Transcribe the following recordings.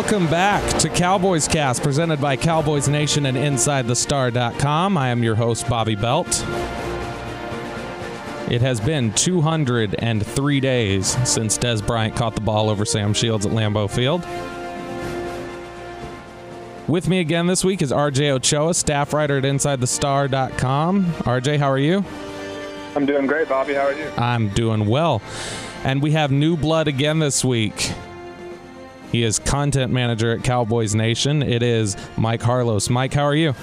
Welcome back to Cowboys Cast, presented by Cowboys Nation and InsideTheStar.com. I am your host, Bobby Belt. It has been 203 days since Dez Bryant caught the ball over Sam Shields at Lambeau Field. With me again this week is RJ Ochoa, staff writer at InsideTheStar.com. RJ, how are you? I'm doing great, Bobby. How are you? I'm doing well. And we have new blood again this week. He is content manager at Cowboys Nation. It is Mike Harlos. Mike, how are you?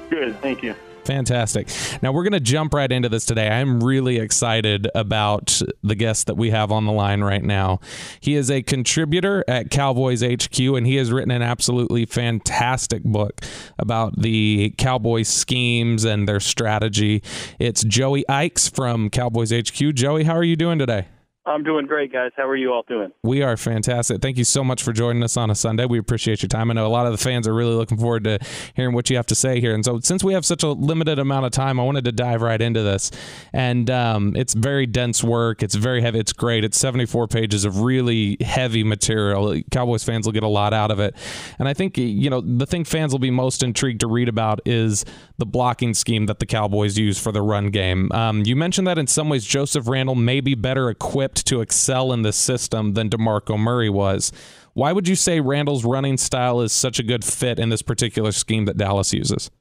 Good, thank you. Fantastic. Now, we're going to jump right into this today. I'm really excited about the guest that we have on the line right now. He is a contributor at CowboysHQ, and he has written an absolutely fantastic book about the Cowboys schemes and their strategy. It's Joey Ickes from CowboysHQ. Joey, how are you doing today? I'm doing great, guys. How are you all doing? We are fantastic. Thank you so much for joining us on a Sunday. We appreciate your time. I know a lot of the fans are really looking forward to hearing what you have to say here. And so since we have such a limited amount of time, I wanted to dive right into this. And it's very dense work. It's very heavy. It's great. It's 74 pages of really heavy material. Cowboys fans will get a lot out of it. And I think, the thing fans will be most intrigued to read about is the blocking scheme that the Cowboys use for the run game. You mentioned that in some ways Joseph Randle may be better equipped to excel in this system than DeMarco Murray was. Why would you say Randle's running style is such a good fit in this particular scheme that Dallas uses?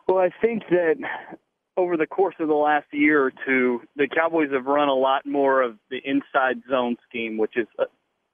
Well, I think that over the course of the last year or two, the Cowboys have run a lot more of the inside zone scheme, which is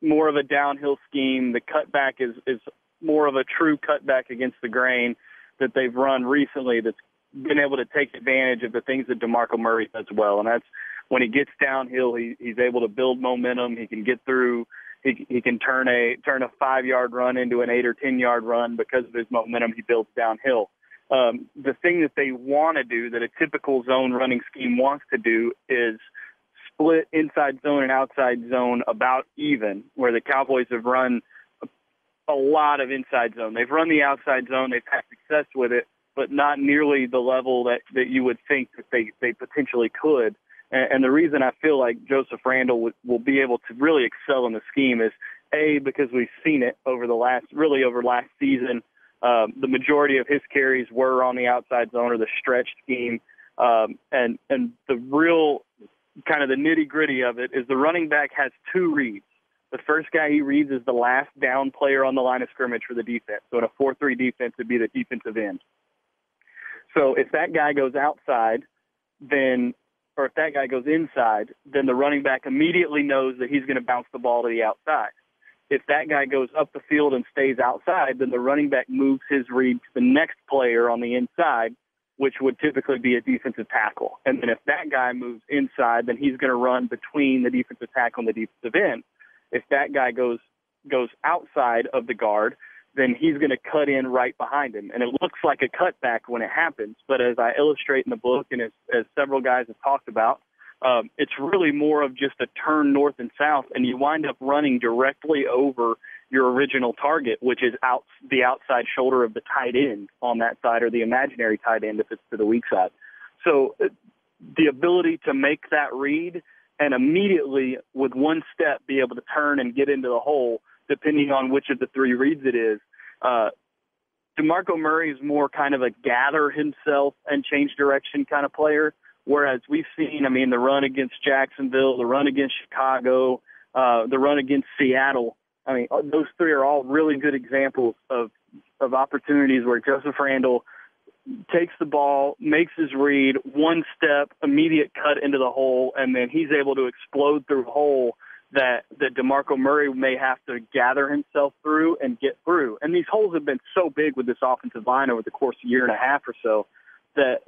more of a downhill scheme. The cutback is more of a true cutback against the grain that they've run recently that's been able to take advantage of the things that DeMarco Murray does well, and that's when he gets downhill, he's able to build momentum. He can get through. He can turn a 5-yard run into an 8 or 10-yard run because of his momentum he builds downhill. The thing that they want to do, that a typical zone running scheme wants to do, is split inside zone and outside zone about even, where the Cowboys have run a lot of inside zone. They've run the outside zone. They've had success with it, but not nearly the level that you would think that they potentially could. And the reason I feel like Joseph Randle will be able to really excel in the scheme is, A, because we've seen it over last season. The majority of his carries were on the outside zone or the stretch scheme. And the real kind of the nitty-gritty of it is the running back has two reads. The first guy he reads is the last down player on the line of scrimmage for the defense. So in a 4-3 defense, it'd be the defensive end. So if that guy goes outside, or if that guy goes inside, then the running back immediately knows that he's going to bounce the ball to the outside. If that guy goes up the field and stays outside, then the running back moves his read to the next player on the inside, which would typically be a defensive tackle. And then if that guy moves inside, then he's going to run between the defensive tackle and the defensive end. If that guy goes outside of the guard, then he's going to cut in right behind him. And it looks like a cutback when it happens, but as I illustrate in the book and as several guys have talked about, it's really more of just a turn north and south, and you wind up running directly over your original target, which is the outside shoulder of the tight end on that side, or the imaginary tight end if it's to the weak side. So the ability to make that read and immediately with one step be able to turn and get into the hole, depending on which of the three reads it is. DeMarco Murray is more kind of a gather himself and change direction kind of player, whereas we've seen, the run against Jacksonville, the run against Chicago, the run against Seattle. Those three are all really good examples of opportunities where Joseph Randle takes the ball, makes his read, one step, immediate cut into the hole, and then he's able to explode through a hole that DeMarco Murray may have to gather himself through and get through. And these holes have been so big with this offensive line over the course of a year and a half or so that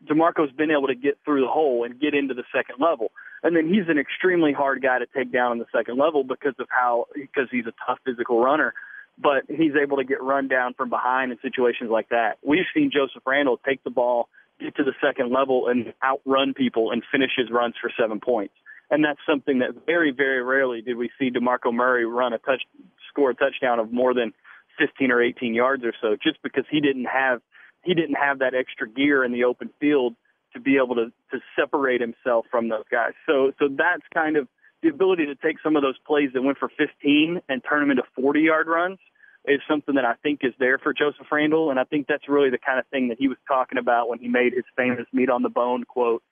DeMarco's been able to get through the hole and get into the second level. And then he's an extremely hard guy to take down in the second level because he's a tough physical runner. But he's able to get run down from behind in situations like that. We've seen Joseph Randle take the ball, get to the second level, and outrun people and finish his runs for 7 points. And that's something that very, very rarely did we see DeMarco Murray score a touchdown of more than 15 or 18 yards or so, just because he didn't have that extra gear in the open field to be able to separate himself from those guys. So that's kind of the ability to take some of those plays that went for 15 and turn them into 40-yard runs is something that I think is there for Joseph Randle, and I think that's really the kind of thing that he was talking about when he made his famous meat on the bone quote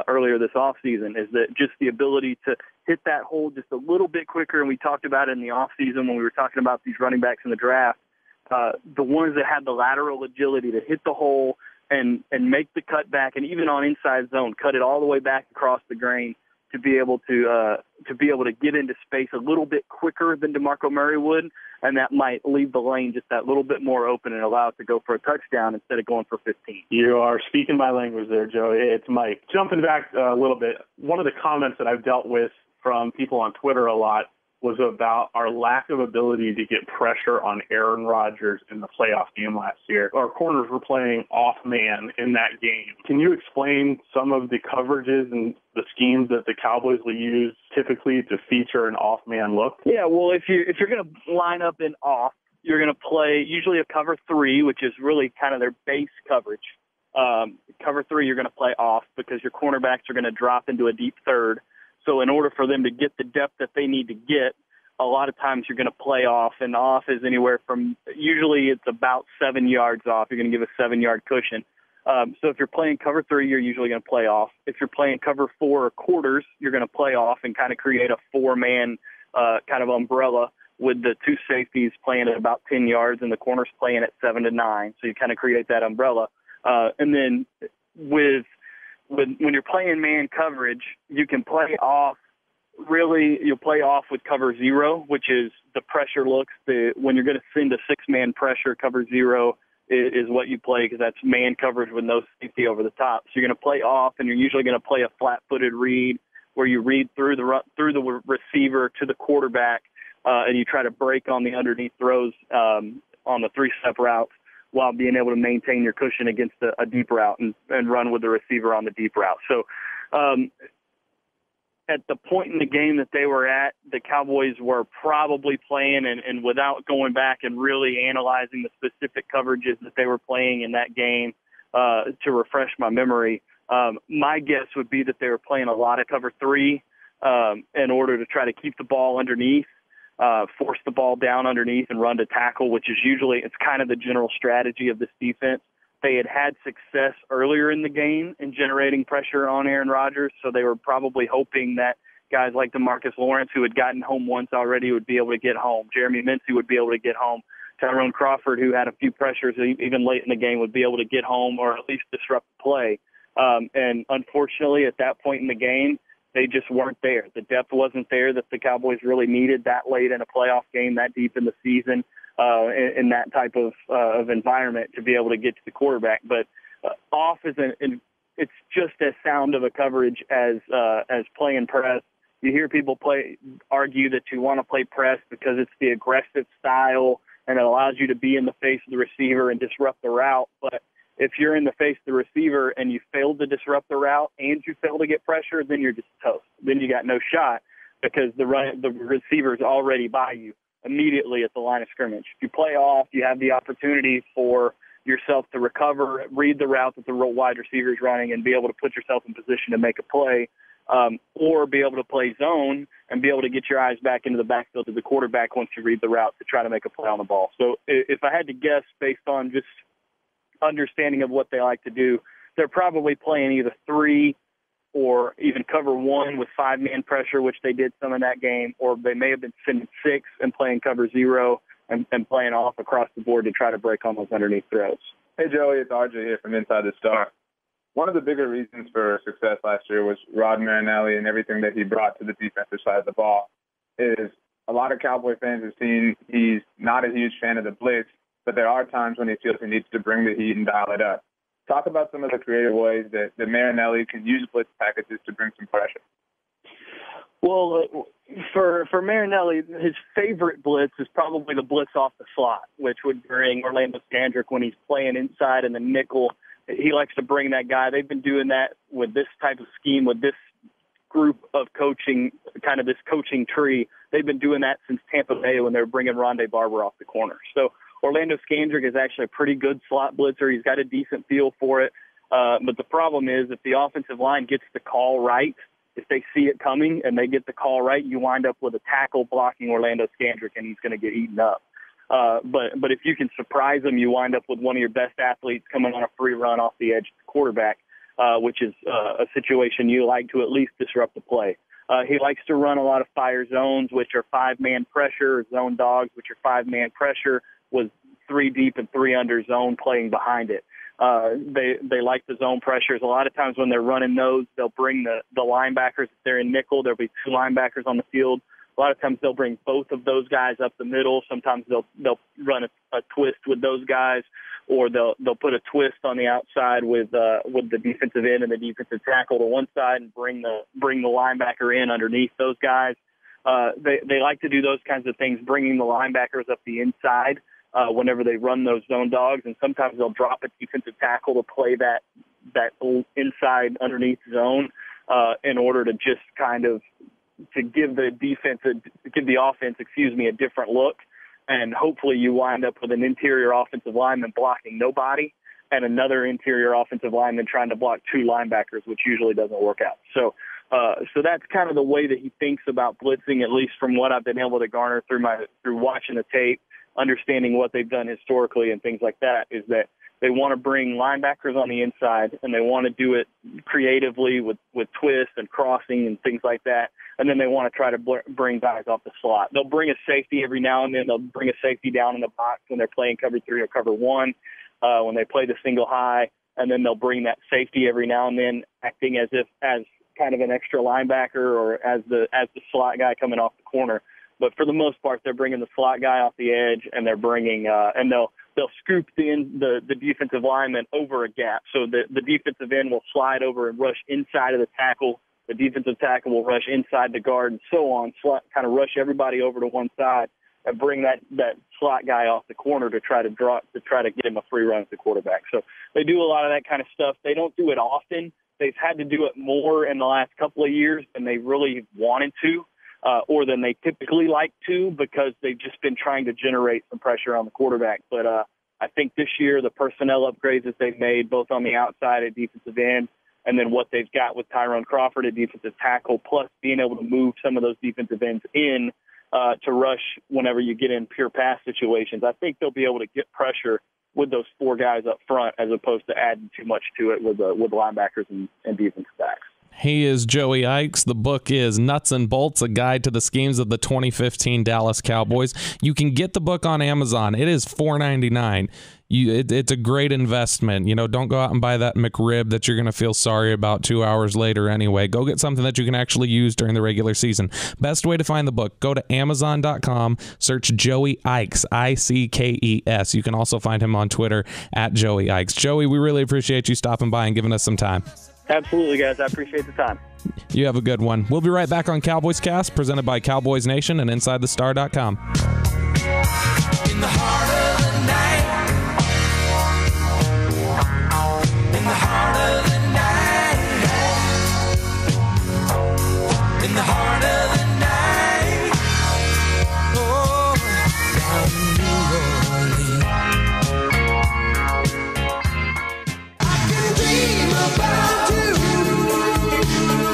earlier this offseason, is that just the ability to hit that hole just a little bit quicker, and we talked about it in the offseason when we were talking about these running backs in the draft, the ones that had the lateral agility to hit the hole and make the cut back, and even on inside zone, cut it all the way back across the grain to be able to get into space a little bit quicker than DeMarco Murray would, and that might leave the lane just that little bit more open and allow it to go for a touchdown instead of going for 15. You are speaking my language there, Joe. It's Mike. Jumping back a little bit, one of the comments that I've dealt with from people on Twitter a lot was about our lack of ability to get pressure on Aaron Rodgers in the playoff game last year. Our corners were playing off man in that game. Can you explain some of the coverages and the schemes that the Cowboys will use typically to feature an off man look? Yeah, well, if you're going to line up in off, you're going to play usually a cover 3, which is really kind of their base coverage. Cover 3, you're going to play off because your cornerbacks are going to drop into a deep third. So in order for them to get the depth that they need to get, a lot of times you're going to play off, and off is anywhere from, usually it's about 7 yards off. You're going to give a 7-yard cushion. So if you're playing cover 3, you're usually going to play off. If you're playing cover 4 or quarters, you're going to play off and kind of create a 4-man kind of umbrella with the 2 safeties playing at about 10 yards and the corners playing at 7 to 9. So you kind of create that umbrella. And then when you're playing man coverage, you can play off. Really, you'll play off with cover 0, which is the pressure looks. When you're going to send a 6-man pressure, cover 0 is what you play because that's man coverage with no safety over the top. So you're going to play off, and you're usually going to play a flat-footed read where you read through the receiver to the quarterback, and you try to break on the underneath throws on the 3-step routes while being able to maintain your cushion against a deep route and run with the receiver on the deep route. So at the point in the game that they were at, the Cowboys were probably playing, and without going back and really analyzing the specific coverages that they were playing in that game to refresh my memory, my guess would be that they were playing a lot of cover 3 in order to try to keep the ball underneath, force the ball down underneath and run to tackle, which is usually, it's kind of the general strategy of this defense. They had success earlier in the game in generating pressure on Aaron Rodgers, so they were probably hoping that guys like DeMarcus Lawrence, who had gotten home once already, would be able to get home. Jeremy Mincey would be able to get home. Tyrone Crawford, who had a few pressures even late in the game, would be able to get home or at least disrupt the play. And unfortunately, at that point in the game, they just weren't there. The depth wasn't there that the Cowboys really needed that late in a playoff game, that deep in the season. In that type of environment to be able to get to the quarterback. But off it's just as sound of a coverage as playing press. You hear people argue that you want to play press because it's the aggressive style and it allows you to be in the face of the receiver and disrupt the route. But if you're in the face of the receiver and you fail to disrupt the route and you fail to get pressure, then you're just toast. Then you got no shot because the receiver's already by you immediately at the line of scrimmage. If you play off, you have the opportunity for yourself to recover, read the route that the wide receiver is running, and be able to put yourself in position to make a play, or be able to play zone and be able to get your eyes back into the backfield to the quarterback once you read the route to try to make a play on the ball. So if I had to guess based on just understanding of what they like to do, they're probably playing either 3 or even cover 1 with 5-man pressure, which they did some in that game, or they may have been sending 6 and playing cover 0 and playing off across the board to try to break on those underneath throws. Hey, Joey, it's RJ here from Inside the Star. One of the bigger reasons for success last year was Rod Marinelli and everything that he brought to the defensive side of the ball. Is a lot of Cowboy fans have seen he's not a huge fan of the blitz, but there are times when he feels he needs to bring the heat and dial it up. Talk about some of the creative ways that Marinelli can use blitz packages to bring some pressure. Well, for Marinelli, his favorite blitz is probably the blitz off the slot, which would bring Orlando Scandrick when he's playing inside in the nickel. He likes to bring that guy. They've been doing that with this type of scheme, with this group of coaching, kind of this coaching tree. They've been doing that since Tampa Bay when they were bringing Rondé Barber off the corner. So Orlando Scandrick is actually a pretty good slot blitzer. He's got a decent feel for it. But the problem is if the offensive line gets the call right if they see it coming and they get the call right, you wind up with a tackle blocking Orlando Scandrick, and he's going to get eaten up. But if you can surprise them, you wind up with one of your best athletes coming on a free run off the edge quarterback, which is a situation you like to at least disrupt the play. He likes to run a lot of fire zones, which are 5-man pressure, zone dogs, which are 5-man pressure, with 3 deep and 3 under zone playing behind it. They like the zone pressures. A lot of times when they're running those, they'll bring the linebackers. If they're in nickel, there'll be 2 linebackers on the field. A lot of times they'll bring both of those guys up the middle. Sometimes they'll run a twist with those guys, or they'll put a twist on the outside with the defensive end and the defensive tackle to one side and bring the linebacker in underneath those guys. They like to do those kinds of things, bringing the linebackers up the inside whenever they run those zone dogs, and sometimes they'll drop a defensive tackle to play that inside underneath zone in order to just kind of to give the offense, a different look. And hopefully you wind up with an interior offensive lineman blocking nobody and another interior offensive lineman trying to block 2 linebackers, which usually doesn't work out. So that's kind of the way that he thinks about blitzing, at least from what I've been able to garner through watching the tape, understanding what they've done historically and things like that, is that they want to bring linebackers on the inside, and they want to do it creatively with twists and crossing and things like that. And then they want to try to bring guys off the slot. They'll bring a safety every now and then. They'll bring a safety down in the box when they're playing cover 3 or cover 1, when they play the single high. And then they'll bring that safety every now and then, acting as kind of an extra linebacker or as the slot guy coming off the corner. But for the most part, they're bringing the slot guy off the edge, and they're bringing and they'll scoop the defensive lineman over a gap. So the defensive end will slide over and rush inside of the tackle. The defensive tackle will rush inside the guard and so on, kind of rush everybody over to one side and bring that slot guy off the corner to try to get him a free run at the quarterback. So they do a lot of that kind of stuff. They don't do it often. They've had to do it more in the last couple of years than they really wanted to, or than they typically like to, because they've just been trying to generate some pressure on the quarterback. But I think this year the personnel upgrades that they've made, both on the outside at defensive end, and then what they've got with Tyrone Crawford at defensive tackle, plus being able to move some of those defensive ends in to rush whenever you get in pure pass situations, I think they'll be able to get pressure with those 4 guys up front, as opposed to adding too much to it with linebackers and defensive backs. He is Joey Ickes. The book is Nuts and Bolts, A Guide to the Schemes of the 2015 Dallas Cowboys. You can get the book on Amazon. It is $4.99. It's a great investment. Don't go out and buy that McRib that you're going to feel sorry about 2 hours later anyway. Go get something that you can actually use during the regular season. Best way to find the book, go to Amazon.com, search Joey Ickes, Ickes. You can also find him on Twitter at Joey Ickes. Joey, we really appreciate you stopping by and giving us some time. Absolutely, guys. I appreciate the time. You have a good one. We'll be right back on Cowboys Cast, presented by Cowboys Nation and InsideTheStar.com. In the heart of the night. In the heart of the night. In the heart of the night. Oh, down in New Orleans. I can dream about you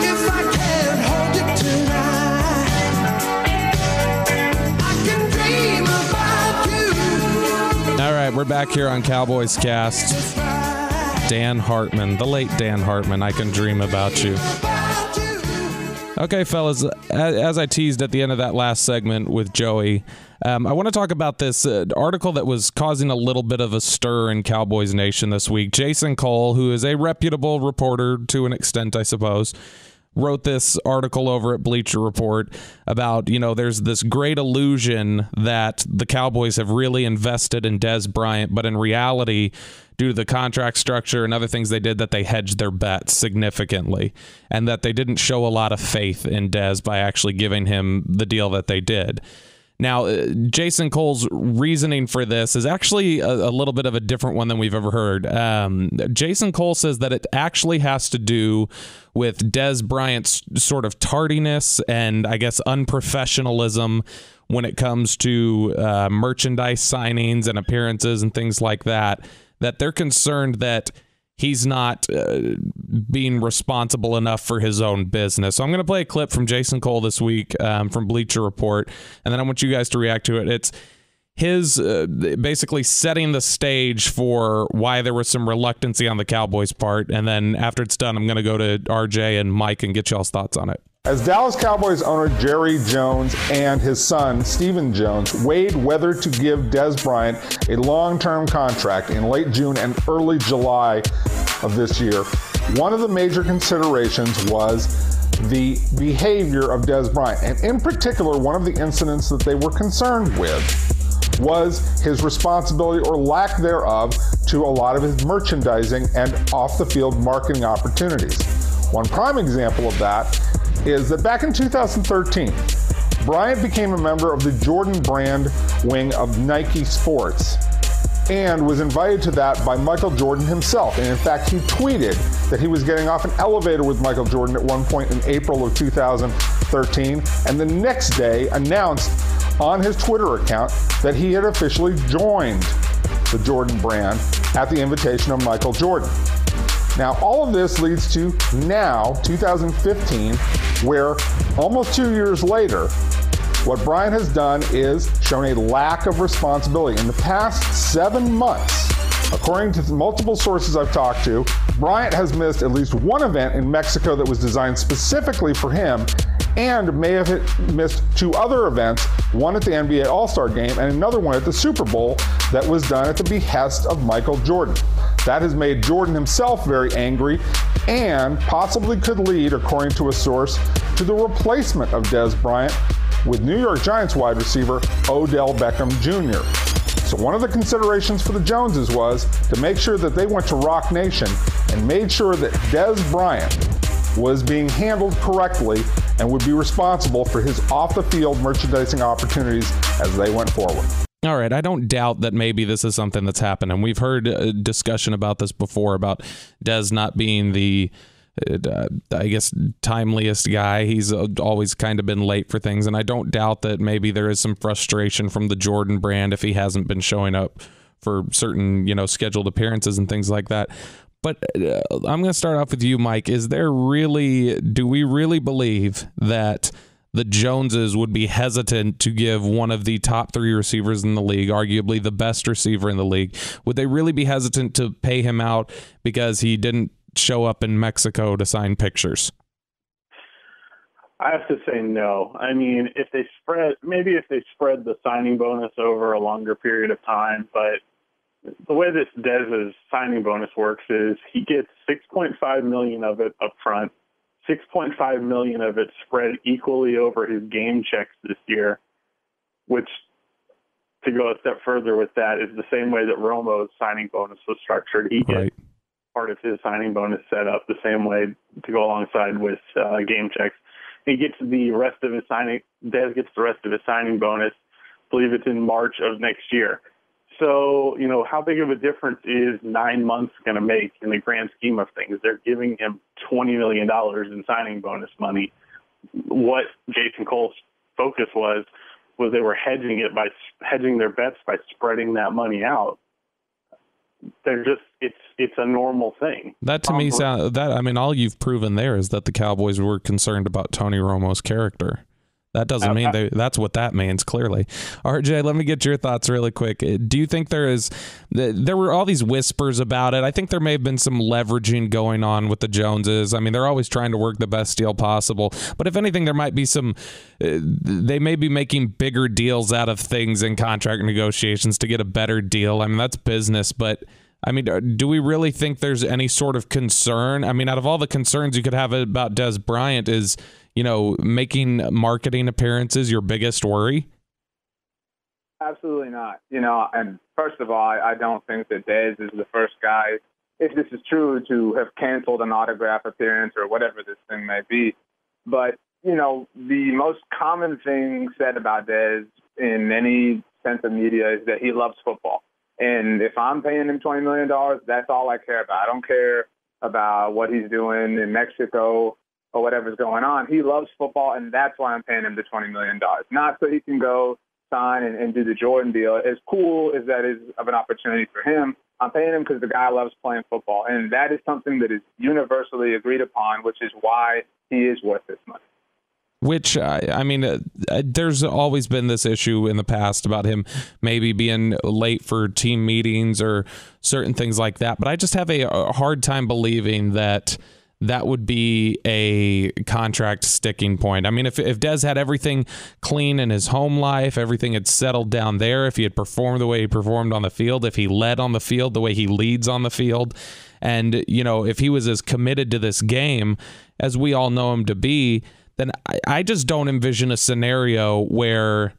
if I can hold it tonight. I can dream about you. All right, we're back here on Cowboys Cast. Dan Hartman, the late Dan Hartman, I can dream about you. Okay, fellas, as I teased at the end of that last segment with Joey, I want to talk about this article that was causing a little bit of a stir in Cowboys Nation this week. Jason Cole, who is a reputable reporter to an extent, I suppose, wrote this article over at Bleacher Report about, there's this great illusion that the Cowboys have really invested in Dez Bryant, but in reality, due to the contract structure and other things they did, that they hedged their bets significantly, and that they didn't show a lot of faith in Dez by actually giving him the deal that they did. Now, Jason Cole's reasoning for this is actually a little bit of a different one than we've ever heard. Jason Cole says that it actually has to do with Dez Bryant's sort of tardiness and, I guess, unprofessionalism when it comes to merchandise signings and appearances and things like that, that they're concerned that he's not being responsible enough for his own business. So I'm going to play a clip from Jason Cole this week from Bleacher Report, and then I want you guys to react to it. It's his basically setting the stage for why there was some reluctancy on the Cowboys' part. And then after it's done, I'm going to go to RJ and Mike and get y'all's thoughts on it. As Dallas Cowboys owner Jerry Jones and his son, Stephen Jones, weighed whether to give Dez Bryant a long-term contract in late June and early July of this year, one of the major considerations was the behavior of Dez Bryant. And in particular, one of the incidents that they were concerned with was his responsibility or lack thereof to a lot of his merchandising and off-the-field marketing opportunities. One prime example of that is that back in 2013, Bryant became a member of the Jordan brand wing of Nike Sports and was invited to that by Michael Jordan himself. And in fact, he tweeted that he was getting off an elevator with Michael Jordan at one point in April of 2013, and the next day announced on his Twitter account that he had officially joined the Jordan brand at the invitation of Michael Jordan. Now, all of this leads to now, 2015, where almost 2 years later, what Bryant has done is shown a lack of responsibility. In the past 7 months, according to multiple sources I've talked to, Bryant has missed at least one event in Mexico that was designed specifically for him, and may have missed 2 other events, one at the NBA All-Star Game and another one at the Super Bowl that was done at the behest of Michael Jordan. That has made Jordan himself very angry and possibly could lead, according to a source, to the replacement of Dez Bryant with New York Giants wide receiver Odell Beckham Jr. So one of the considerations for the Joneses was to make sure that they went to Rock Nation and made sure that Dez Bryant was being handled correctly and would be responsible for his off-the-field merchandising opportunities as they went forward. All right, I don't doubt that maybe this is something that's happened, and we've heard a discussion about this before, about Dez not being the, I guess, timeliest guy. He's always kind of been late for things, and I don't doubt that maybe there is some frustration from the Jordan brand if he hasn't been showing up for certain, scheduled appearances and things like that. But I'm going to start off with you, Mike. Do we really believe that the Joneses would be hesitant to give one of the top 3 receivers in the league, arguably the best receiver in the league? Would they really be hesitant to pay him out because he didn't show up in Mexico to sign pictures? I have to say no. I mean, if they spread the signing bonus over a longer period of time, but the way this Dez's signing bonus works is he gets $6.5 million of it up front, $6.5 million of it spread equally over his game checks this year, which, to go a step further with that, is the same way that Romo's signing bonus was structured. He gets part of his signing bonus set up the same way to go alongside with game checks. He gets the rest of his signing. Dez gets the rest of his signing bonus. I believe it's in March of next year. So, how big of a difference is 9 months going to make in the grand scheme of things? They're giving him $20 million in signing bonus money. What Jason Cole's focus was they were hedging their bets by spreading that money out. It's a normal thing. That to me all you've proven there is that the Cowboys were concerned about Tony Romo's character. That doesn't mean that's what that means, clearly. RJ, let me get your thoughts really quick. Do you think there were all these whispers about it? I think there may have been some leveraging going on with the Joneses. I mean, they're always trying to work the best deal possible. But if anything, there might be they may be making bigger deals out of things in contract negotiations to get a better deal. I mean, that's business. But, I mean, do we really think there's any sort of concern? I mean, out of all the concerns you could have about Dez Bryant is, making marketing appearances your biggest worry? Absolutely not. And first of all, I don't think that Dez is the first guy, if this is true, to have canceled an autograph appearance or whatever this thing may be. But, the most common thing said about Dez in any sense of media is that he loves football. And if I'm paying him $20 million, that's all I care about. I don't care about what he's doing in Mexico or whatever's going on. He loves football, and that's why I'm paying him the $20 million. Not so he can go sign and do the Jordan deal. As cool as that is of an opportunity for him, I'm paying him because the guy loves playing football. And that is something that is universally agreed upon, which is why he is worth this money. Which, there's always been this issue in the past about him maybe being late for team meetings or certain things like that. But I just have a hard time believing that would be a contract sticking point. I mean, if Dez had everything clean in his home life, everything had settled down there, if he had performed the way he performed on the field, if he led on the field the way he leads on the field, and, if he was as committed to this game as we all know him to be, then I just don't envision a scenario where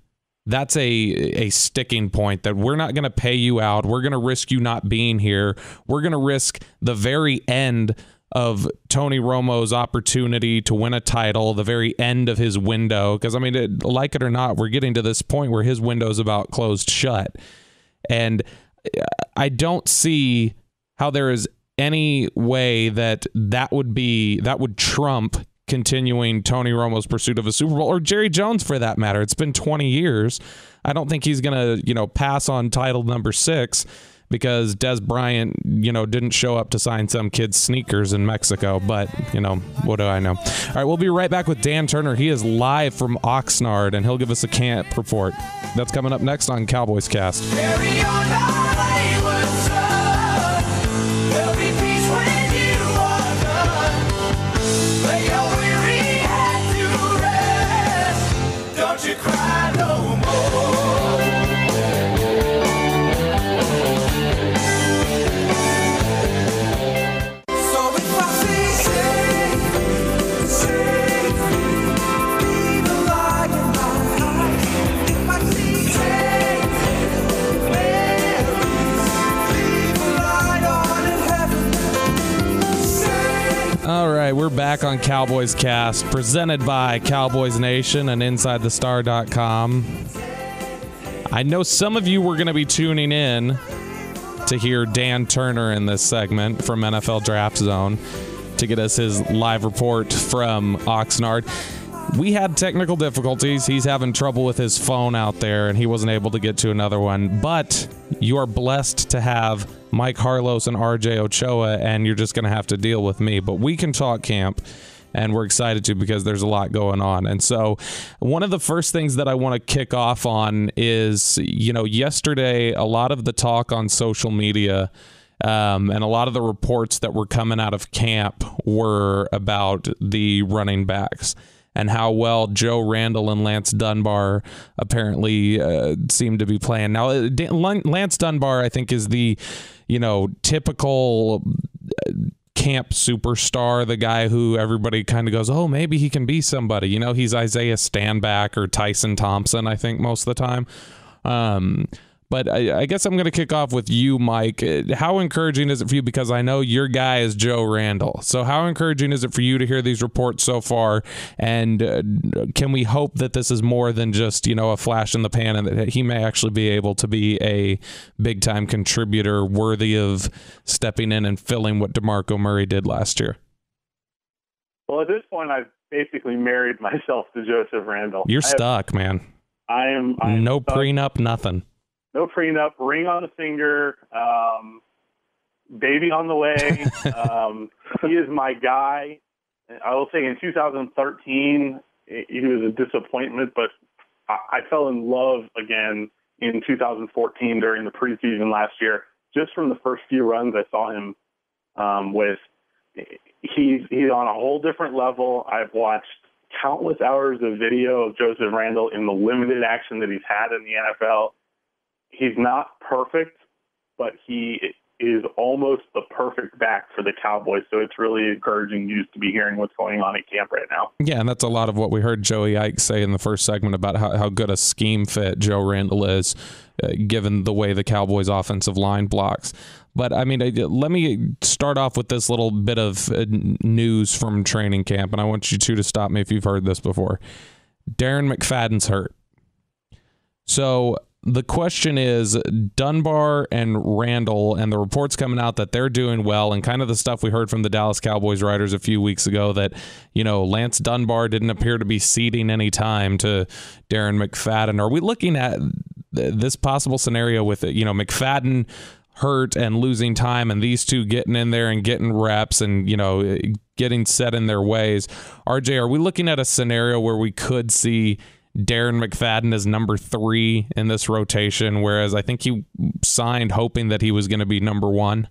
that's a sticking point, that we're not going to pay you out. We're going to risk you not being here. We're going to risk the very end of Tony Romo's opportunity to win a title, the very end of his window. Because, like it or not, we're getting to this point where his window's about closed shut. And I don't see how there is any way that would trump continuing Tony Romo's pursuit of a Super Bowl, or Jerry Jones for that matter. It's been 20 years. I don't think he's going to, pass on title number 6 because Dez Bryant, didn't show up to sign some kid's sneakers in Mexico. But, what do I know? All right, we'll be right back with Dan Turner. He is live from Oxnard, and he'll give us a camp report. That's coming up next on Cowboys Cast. Carry on, Hollywood sun. There'll be peace when you are done. Lay your weary head to rest. Don't you cry no more. So if I say, be the light in my eyes. If I see, leave a light on in heaven. All right, we're back on Cowboys Cast, presented by Cowboys Nation and InsideTheStar.com. I know some of you were going to be tuning in to hear Dan Turner in this segment from NFL Draft Zone to get us his live report from Oxnard. We had technical difficulties. He's having trouble with his phone out there, and he wasn't able to get to another one. But you are blessed to have Mike Harlos and RJ Ochoa, and you're just going to have to deal with me. But we can talk camp, and we're excited to because there's a lot going on. And so one of the first things that I want to kick off on is, yesterday, a lot of the talk on social media and a lot of the reports that were coming out of camp were about the running backs and how well Joe Randall and Lance Dunbar apparently seem to be playing. Now, Lance Dunbar, I think, is the, typical camp superstar, the guy who everybody kind of goes, oh, maybe he can be somebody. He's Isaiah Stanback or Tyson Thompson, I think, most of the time. But I guess I'm going to kick off with you, Mike. How encouraging is it for you? Because I know your guy is Joe Randall. So how encouraging is it for you to hear these reports so far? And can we hope that this is more than just, a flash in the pan and that he may actually be able to be a big-time contributor worthy of stepping in and filling what DeMarco Murray did last year? Well, at this point, I've basically married myself to Joseph Randall. You're stuck, man. I am no stuck. prenup, nothing. No prenup, ring on the finger, baby on the way. He is my guy. I will say in 2013, he was a disappointment, but I fell in love again in 2014 during the preseason last year. Just from the first few runs I saw him with, he's on a whole different level. I've watched countless hours of video of Joseph Randall in the limited action that he's had in the NFL. He's not perfect, but he is almost the perfect back for the Cowboys. So it's really encouraging news to be hearing what's going on at camp right now. Yeah, and that's a lot of what we heard Joey Ickes say in the first segment about how good a scheme fit Joe Randall is, given the way the Cowboys' offensive line blocks. But, let me start off with this little bit of news from training camp, and I want you two to stop me if you've heard this before. Darren McFadden's hurt. So the question is, Dunbar and Randall, and the reports coming out that they're doing well, and kind of the stuff we heard from the Dallas Cowboys writers a few weeks ago that, Lance Dunbar didn't appear to be ceding any time to Darren McFadden. Are we looking at this possible scenario with, McFadden hurt and losing time, and these two getting in there and getting reps and, getting set in their ways. RJ, are we looking at a scenario where we could see Darren McFadden as number 3 in this rotation, whereas I think he signed hoping that he was going to be number 1?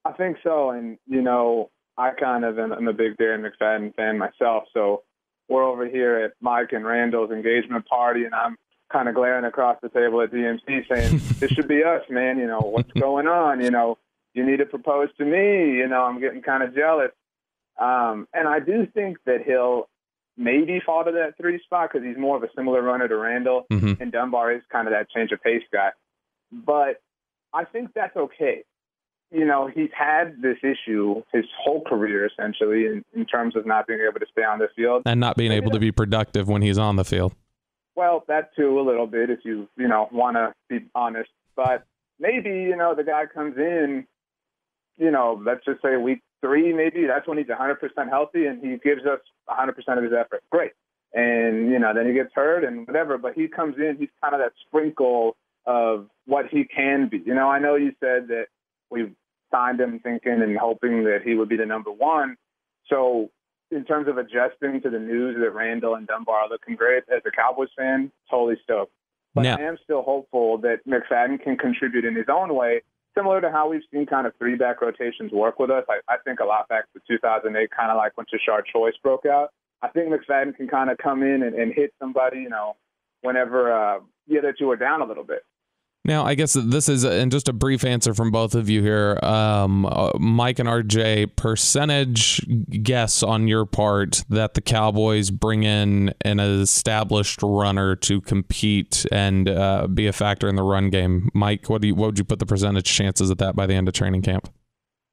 I think so. And, I kind of am a big Darren McFadden fan myself. So we're over here at Mike and Randall's engagement party, and I'm kind of glaring across the table at DMC saying, this should be us, man. What's going on? You need to propose to me. I'm getting kind of jealous. And I do think that he'll maybe fall to that 3 spot because he's more of a similar runner to Randall, and Dunbar is kind of that change of pace guy. But I think that's okay. He's had this issue his whole career, essentially, in terms of not being able to stay on the field. And not being able to be productive when he's on the field. Well, that too, a little bit, if you want to be honest. But maybe, the guy comes in, let's just say week 3, maybe. That's when he's 100% healthy, and he gives us 100% of his effort. Great. And, then he gets hurt and whatever. But he comes in, he's kind of that sprinkle of what he can be. I know you said that we signed him thinking and hoping that he would be the number 1. So in terms of adjusting to the news that Randall and Dunbar are looking great, as a Cowboys fan, totally stoked. But I am still hopeful that McFadden can contribute in his own way, similar to how we've seen kind of 3-back rotations work with us. I think a lot back to 2008, kind of like when Tashard Choice broke out. I think McFadden can kind of come in and hit somebody, whenever the other two are down a little bit. Now, I guess this is, and just a brief answer from both of you here, Mike and RJ, percentage guess on your part that the Cowboys bring in an established runner to compete and be a factor in the run game. Mike, what would you put the percentage chances at that by the end of training camp?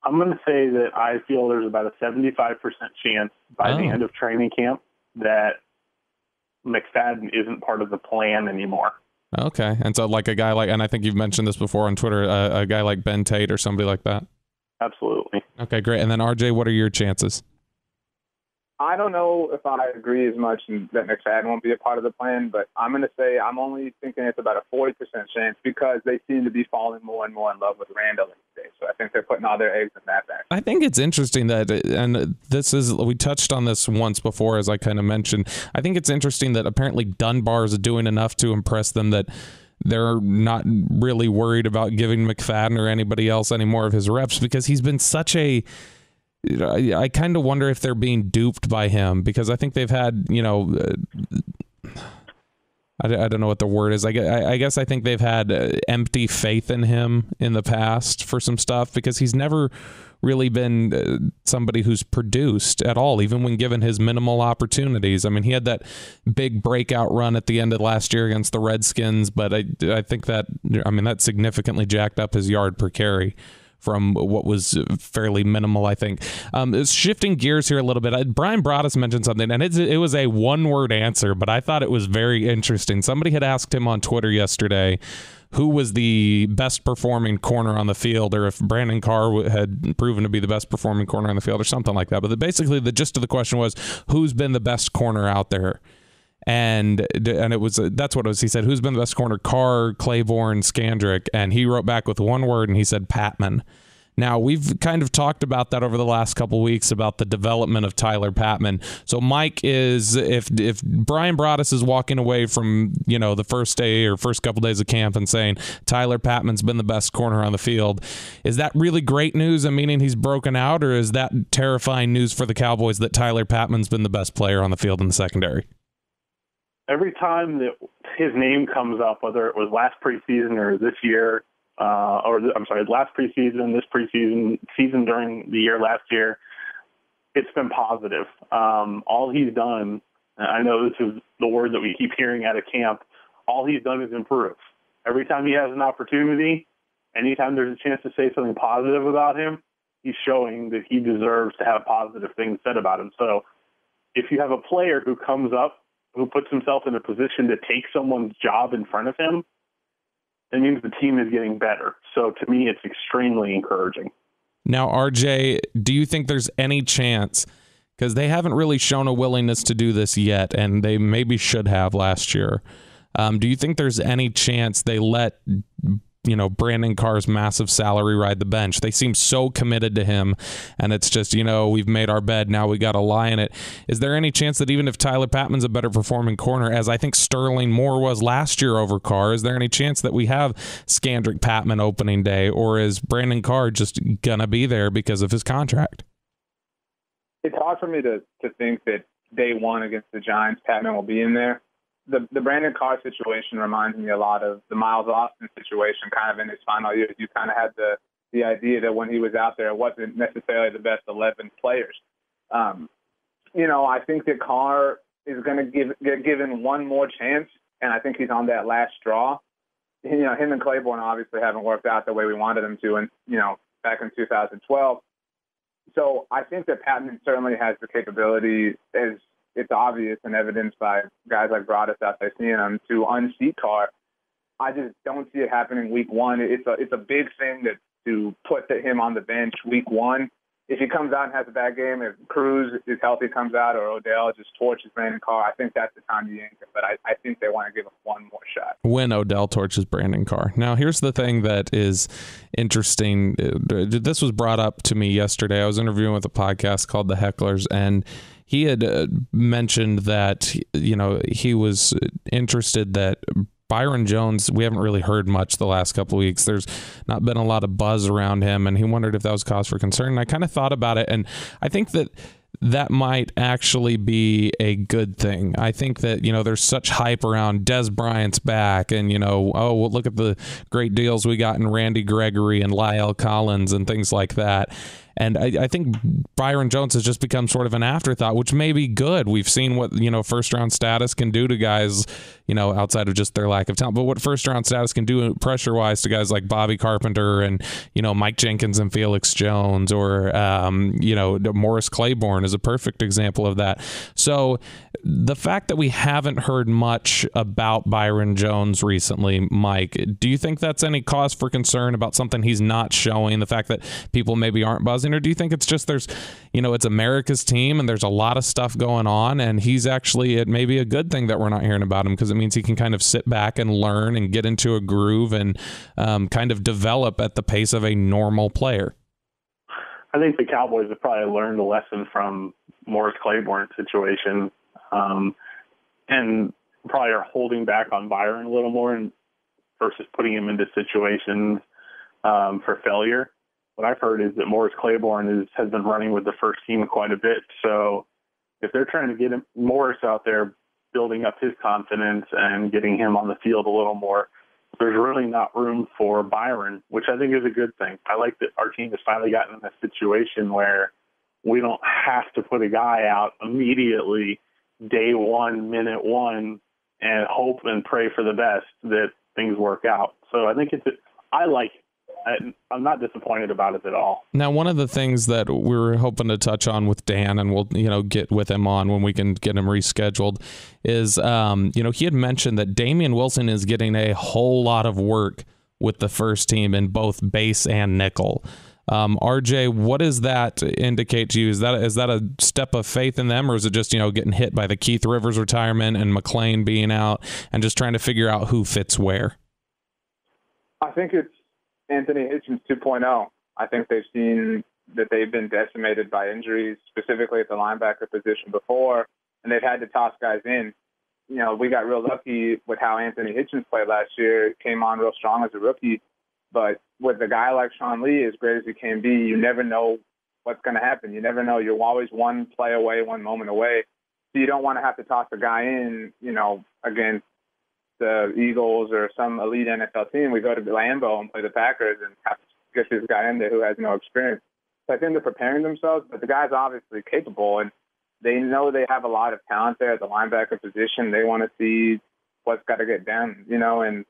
I'm going to say that I feel there's about a 75% chance by the end of training camp that McFadden isn't part of the plan anymore. Okay. And so like a guy like, and I think you've mentioned this before on Twitter, a guy like Ben Tate or somebody like that? Absolutely. Okay, great. And then RJ, what are your chances? I don't know if I agree as much that McFadden won't be a part of the plan, but I'm going to say I'm only thinking it's about a 40% chance because they seem to be falling more and more in love with Randall these days. So I think they're putting all their eggs in that basket. I think it's interesting that, and we touched on this once before, as I kind of mentioned. I think it's interesting that apparently Dunbar is doing enough to impress them that they're not really worried about giving McFadden or anybody else any more of his reps because he's been such a... I kind of wonder if they're being duped by him because I think they've had, I don't know what the word is. I guess I think they've had empty faith in him in the past for some stuff because he's never really been somebody who's produced at all, even when given his minimal opportunities. I mean, he had that big breakout run at the end of last year against the Redskins, but I think that significantly jacked up his yard per carry from what was fairly minimal, I think. Shifting gears here a little bit, Brian Broaddus mentioned something, and it was a one-word answer, but I thought it was very interesting. Somebody had asked him on Twitter yesterday who was the best performing corner on the field, or if Brandon Carr had proven to be the best performing corner on the field, or something like that. But basically, the gist of the question was, who's been the best corner out there? And it was that's what it was. He said, who's been the best corner? Carr, Claiborne, Skandrick. And he wrote back with one word, and he said Patman. Now, we've kind of talked about that over the last couple of weeks about the development of Tyler Patman. So Mike, if Brian Broaddus is walking away from, the first day or first couple days of camp and saying Tyler Patman's been the best corner on the field, is that really great news and meaning he's broken out, or is that terrifying news for the Cowboys that Tyler Patman's been the best player on the field in the secondary? Every time that his name comes up, whether it was last preseason or this year, last preseason, this preseason, season during the year last year, it's been positive. All he's done, and I know this is the word that we keep hearing out of camp, all he's done is improve. Every time he has an opportunity, anytime there's a chance to say something positive about him, he's showing that he deserves to have positive things said about him. So if you have a player who comes up, who puts himself in a position to take someone's job in front of him, it means the team is getting better. So to me, it's extremely encouraging. Now, RJ, do you think there's any chance, because they haven't really shown a willingness to do this yet, and they maybe should have last year, do you think there's any chance they let Brandon Carr's massive salary ride the bench. They seem so committed to him, and it's just, we've made our bed, now we got to lie in it. Is there any chance that even if Tyler Patman's a better performing corner, as I think Sterling Moore was last year over Carr, is there any chance that we have Skandrick Patman opening day, or is Brandon Carr just going to be there because of his contract? It's hard for me to think that day one against the Giants, Patman will be in there. The Brandon Carr situation reminds me a lot of the Miles Austin situation kind of in his final years. You kind of had the idea that when he was out there, it wasn't necessarily the best 11 players. I think that Carr is going to get given one more chance, and I think he's on that last straw. Him and Claiborne obviously haven't worked out the way we wanted them to, and back in 2012. So I think that Patman certainly has the capability, as it's obvious and evidenced by guys like Broadus out there seeing him, to unseat Carr. I just don't see it happening week one. It's a big thing to put him on the bench week one. If he comes out and has a bad game, if Cruz is healthy, comes out, or Odell just torches Brandon Carr, I think that's the time to yank him. But I think they want to give him one more shot. When Odell torches Brandon Carr. Now, here's the thing that is interesting. This was brought up to me yesterday. I was interviewing with a podcast called The Hecklers, and he had mentioned that, he was interested that Byron Jones, we haven't really heard much the last couple of weeks. There's not been a lot of buzz around him, and he wondered if that was cause for concern. And I kind of thought about it, and I think that might actually be a good thing. I think that, there's such hype around Dez Bryant's back, and, well, look at the great deals we got in Randy Gregory and Lyle Collins and things like that. And I think Byron Jones has just become sort of an afterthought, which may be good. We've seen what, first-round status can do to guys, outside of just their lack of talent. But what first-round status can do pressure-wise to guys like Bobby Carpenter and, Mike Jenkins and Felix Jones, or, Morris Claiborne is a perfect example of that. So the fact that we haven't heard much about Byron Jones recently, Mike, do you think that's any cause for concern about something he's not showing, the fact that people maybe aren't buzzing? Or do you think it's just it's America's team and there's a lot of stuff going on, and he's actually, it may be a good thing that we're not hearing about him, because it means he can kind of sit back and learn and get into a groove and kind of develop at the pace of a normal player? I think the Cowboys have probably learned a lesson from Morris Claiborne's situation, and probably are holding back on Byron a little more versus putting him into situations for failure. What I've heard is that Morris Claiborne has been running with the first team quite a bit. So if they're trying to get Morris out there, building up his confidence and getting him on the field a little more, there's really not room for Byron, which I think is a good thing. I like that our team has finally gotten in a situation where we don't have to put a guy out immediately day one, minute one, and hope and pray for the best that things work out. So I think I like it. I'm not disappointed about it at all. Now, one of the things that we were hoping to touch on with Dan, and we'll get with him on when we can get him rescheduled, is he had mentioned that Damian Wilson is getting a whole lot of work with the first team in both base and nickel. RJ, what does that indicate to you? Is that a step of faith in them, or is it just getting hit by the Keith Rivers retirement and McLean being out and just trying to figure out who fits where? I think it's Anthony Hitchens 2.0. I think they've seen that they've been decimated by injuries, specifically at the linebacker position before, and they've had to toss guys in. We got real lucky with how Anthony Hitchens played last year. Came on real strong as a rookie, but with a guy like Sean Lee, as great as he can be, you never know what's going to happen. You never know. You're always one play away, one moment away. So you don't want to have to toss a guy in, against the Eagles or some elite NFL team. We go to Lambeau and play the Packers and have to get this guy in there who has no experience. So I think they're preparing themselves, but the guy's obviously capable, and they know they have a lot of talent there at the linebacker position. They want to see what's got to get done, and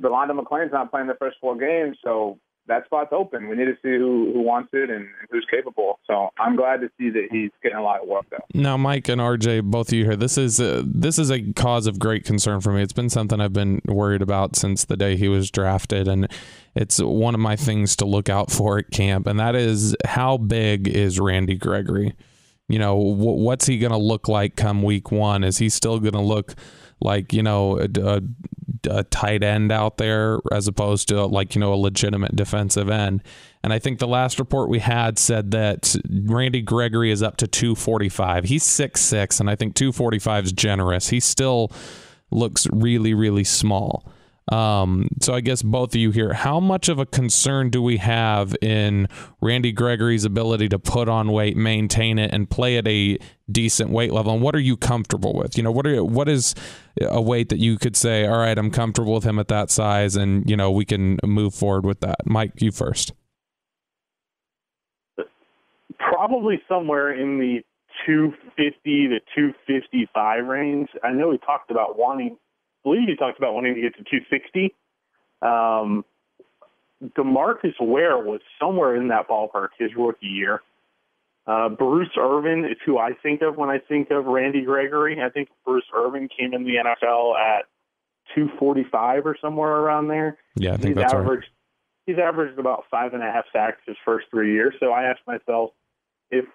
Rolando McClain's not playing the first 4 games, so that spot's open. We need to see who wants it and who's capable. So I'm glad to see that he's getting a lot of work, though. Now, Mike and RJ, both of you here, this is a cause of great concern for me. It's been something I've been worried about since the day he was drafted, and it's one of my things to look out for at camp, and that is, how big is Randy Gregory? What's he going to look like come week one? Is he still going to look like, a a tight end out there as opposed to a legitimate defensive end. And I think the last report we had said that Randy Gregory is up to 245. He's 6'6", and I think 245 is generous. He still looks really, really small. So I guess both of you here, how much of a concern do we have in Randy Gregory's ability to put on weight, maintain it, and play at a decent weight level? And what are you comfortable with? What is a weight that you could say, all right, I'm comfortable with him at that size, and we can move forward with that? Mike, you first. Probably somewhere in the 250 to 255 range. I know he talked about wanting to get to 260. DeMarcus Ware was somewhere in that ballpark his rookie year. Bruce Irvin is who I think of when I think of Randy Gregory. I think Bruce Irvin came in the NFL at 245 or somewhere around there. Yeah, I think that's right. He's averaged about 5.5 sacks his first 3 years. So I asked myself, if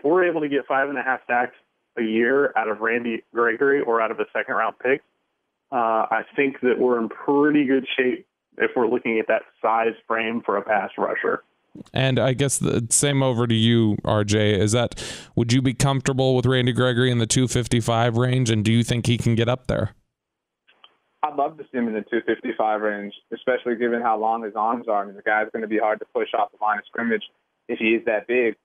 we're able to get 5.5 sacks a year out of Randy Gregory or out of a second-round pick, I think that we're in pretty good shape if we're looking at that size frame for a pass rusher. And I guess the same over to you, RJ. Would you be comfortable with Randy Gregory in the 255 range, and do you think he can get up there? I'd love to see him in the 255 range, especially given how long his arms are. I mean, the guy's going to be hard to push off the line of scrimmage if he is that big.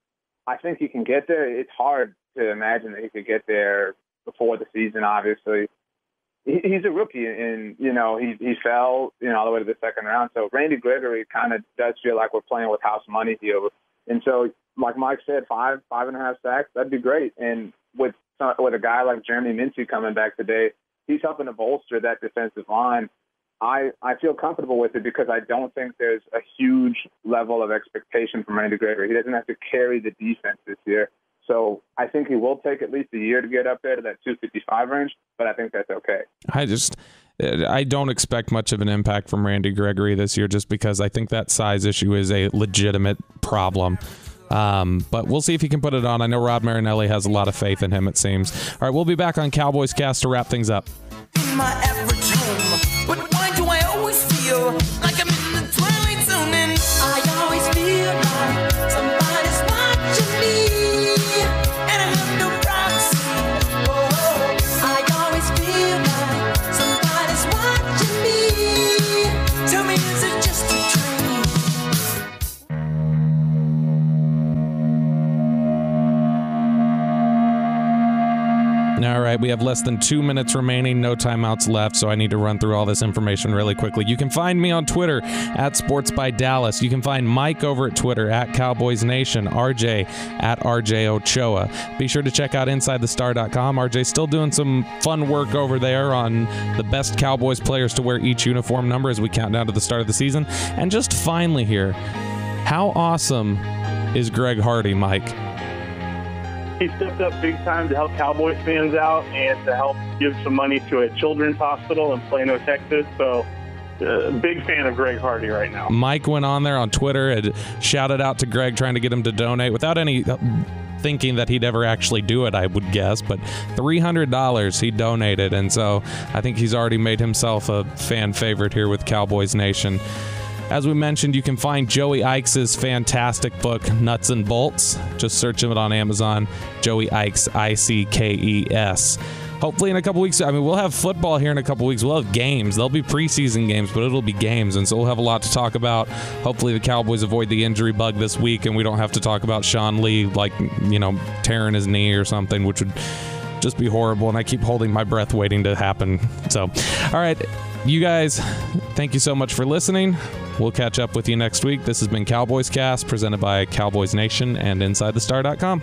I think he can get there. It's hard to imagine that he could get there before the season, obviously. He's a rookie, and, he fell, all the way to the second round. So Randy Gregory kind of does feel like we're playing with house money here. And so, like Mike said, 5.5 sacks, that'd be great. And with a guy like Jeremy Mincey coming back today, he's helping to bolster that defensive line. I feel comfortable with it because I don't think there's a huge level of expectation from Randy Gregory. He doesn't have to carry the defense this year. So I think he will take at least a year to get up there to that 255 range, but I think that's okay. I don't expect much of an impact from Randy Gregory this year just because I think that size issue is a legitimate problem. But we'll see if he can put it on. I know Rod Marinelli has a lot of faith in him, it seems. All right, we'll be back on Cowboys Cast to wrap things up. In my average home, but why do I always feel like I'm in the twilight zone? And I always feel like somebody's watching me, and I have no privacy. Oh, I always feel like somebody's watching me. Tell me, is it just a dream? All right, we have less than 2 minutes remaining, no timeouts left, so I need to run through all this information really quickly. You can find me on Twitter at SportsByDallas. You can find Mike over at Twitter at CowboysNation, RJ at RJ Ochoa. Be sure to check out InsideTheStar.com. RJ's still doing some fun work over there on the best Cowboys players to wear each uniform number as we count down to the start of the season. And just finally here, how awesome is Greg Hardy, Mike? He stepped up big time to help Cowboys fans out and to help give some money to a children's hospital in Plano, Texas. So, big fan of Greg Hardy right now. Mike went on there on Twitter and shouted out to Greg, trying to get him to donate without any thinking that he'd ever actually do it, I would guess. But $300 he donated, and so I think he's already made himself a fan favorite here with Cowboys Nation. As we mentioned, you can find Joey Ickes' fantastic book, Nuts and Bolts. Just search it on Amazon. Joey Ickes, Ickes. Hopefully in a couple weeks, we'll have football here in a couple weeks. We'll have games. There'll be preseason games, but it'll be games, and so we'll have a lot to talk about. Hopefully the Cowboys avoid the injury bug this week, and we don't have to talk about Sean Lee, tearing his knee or something, which would just be horrible, and I keep holding my breath waiting to happen. So, all right, you guys, thank you so much for listening. We'll catch up with you next week. This has been Cowboys Cast, presented by Cowboys Nation and InsideTheStar.com.